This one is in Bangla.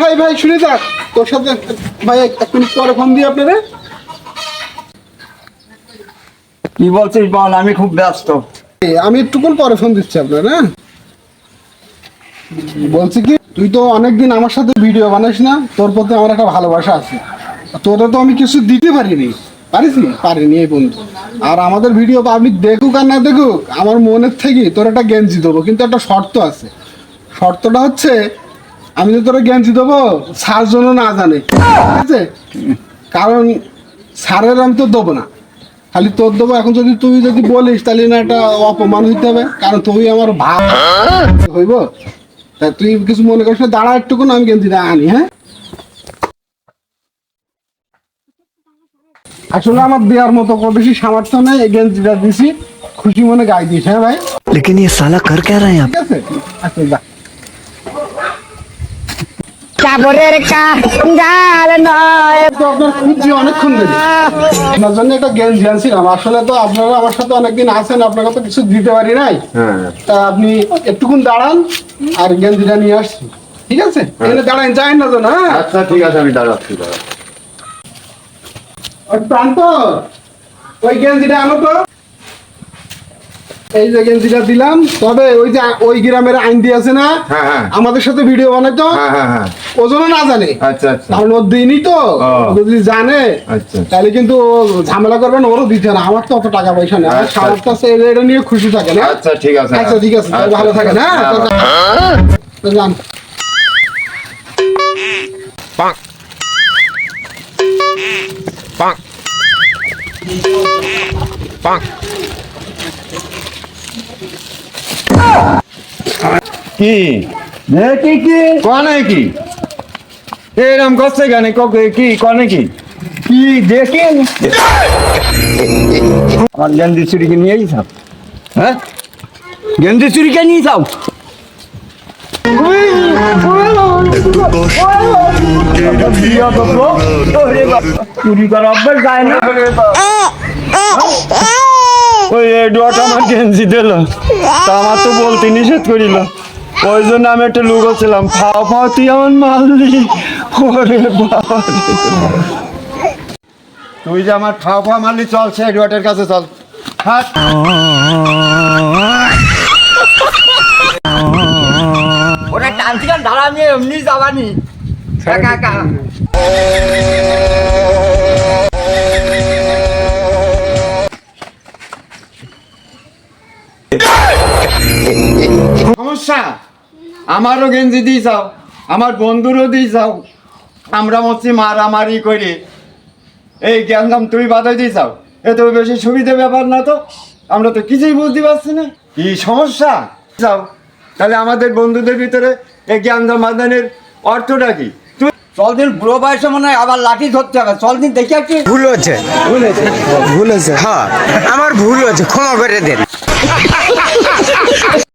ভাই ভাই শুনে যাক, তোর সাথে ভাই এক মিনিট পরে ফোন দিই আপনারে। কি বলছিস বল, আমি খুব ব্যস্ত। আমি একটুক্ষণ পরে ফোন দিচ্ছি আপনার। হ্যাঁ, বলছি কি, তুই তো অনেকদিন আমার সাথে ভিডিও বানাস না, তোর প্রতি আমার একটা ভালোবাসা আছে। তোরা তো আমি কিছু দিতে পারিনি, পারিনি এই বন্ধু। আর আমাদের ভিডিও পাবলিক দেখুক আর না দেখুক, আমার মনের থেকে তোর একটা গেঞ্জি দেবো, কিন্তু একটা শর্ত আছে। শর্তটা হচ্ছে, আমি তো তোরা গেঞ্জি দেবো স্যার জন্য না জানে, ঠিক আছে? কারণ স্যারের আমি তো দেবো না, খালি তোর দেবো। এখন তুই যদি বলিস তাহলে না একটা অপমান হইতে হবে, কারণ তুই আমার ভাব হইব। তা তুই কিছু মনে করিস না, দাঁড়া একটুকুন, আমি গেঞ্জিটা আনি। হ্যাঁ, আসলে আমার দেওয়ার মতো বেশি সামর্থ্য নেই, এই গেঞ্জিটা দিছি, খুশি মনে গাই দিস। হ্যাঁ ভাই, लेकिन ये साला कर क्या रहा है यहाँ ঠিক আছে? আচ্ছা যা। চাবরের কাঙ্গাল নয় তো আপনার খুঁজছি অনেকক্ষণ ধরে, আপনার জন্য একটা গেঞ্জি আনছিলাম। আসলে তো আপনারা আমার সাথে অনেকদিন আছেন, আপনাকে তো কিছু দিতে পারি নাই। তা আপনি একটুক্ষণ দাঁড়ান, আর গেঞ্জিটা নিয়ে আসছি, ঠিক আছে? এখানে দাঁড়ান, যাই না তো না। আচ্ছা ঠিক আছে, আমি দাঁড়াচ্ছি। প্রান্ত, ওই গেঞ্জিটা আনো তো। এই যে গেঞ্জিটা দিলাম, তবে ওই যে ওই গ্রামের আইন দিয়ে আছে না, আমাদের সাথে ভিডিও বানাই তো, ওজনও না জানে। আচ্ছা আচ্ছা, কারণ ওর দিনই তো, যদি জানে আচ্ছা তাহলে কিন্তু ঝামেলা করবেন, ওরও দিতে না। আমার তো অত টাকা পয়সা নেই, আমার সামর্থ্য আছে, এটা নিয়ে খুশি থাকে না। আচ্ছা ঠিক আছে, আচ্ছা ঠিক আছে, তাহলে ভালো থাকেন। হ্যাঁ, তো যান। কি দেখি কি কনে কি এরম করছে কেন, কি কনে কি কি দেখি আমার গেন্দি চুরিকে নিয়েই যাও। হ্যাঁ, গেন্দি চুরিকে নিয়ে যাও। চুরি করার অভ্যাস যায় না। ওই এডওয়ার্ড আমার গেঞ্জি দিল, তা আমার তো বলতে নিষেধ করিল, ওই জন্য আমি একটু লুকোছিলাম। ফাও তুই আমার মারলি, ওরে বাবা, তুই যে আমার ফাও মারলি, চল সে এডওয়ার্ডের কাছে চল। হাট, ওটা টানছিলাম, ধারা আমি এমনি যাবানি। সমস্যা, আমারও গেঞ্জি দিয়ে যাও, আমার বন্ধুরও দিয়ে যাও, আমরা হচ্ছি মারামারি করে এই জ্ঞানদাম তুই বাধাই দিয়ে যাও, এ তো বেশি সুবিধা ব্যাপার না তো? আমরা তো কিছুই বুঝতে পারছি না কি সমস্যা। যাও, তাহলে আমাদের বন্ধুদের ভিতরে এই জ্ঞানদাম বাঁধানের অর্থটা কি? তুই চল দিন, বুড়ো বয়সে মনে হয় আবার লাঠি ধরতে হবে। চল দিন দেখি আর কি। ভুল হয়েছে হ্যাঁ, আমার ভুল হয়েছে, ক্ষমা করে দেন।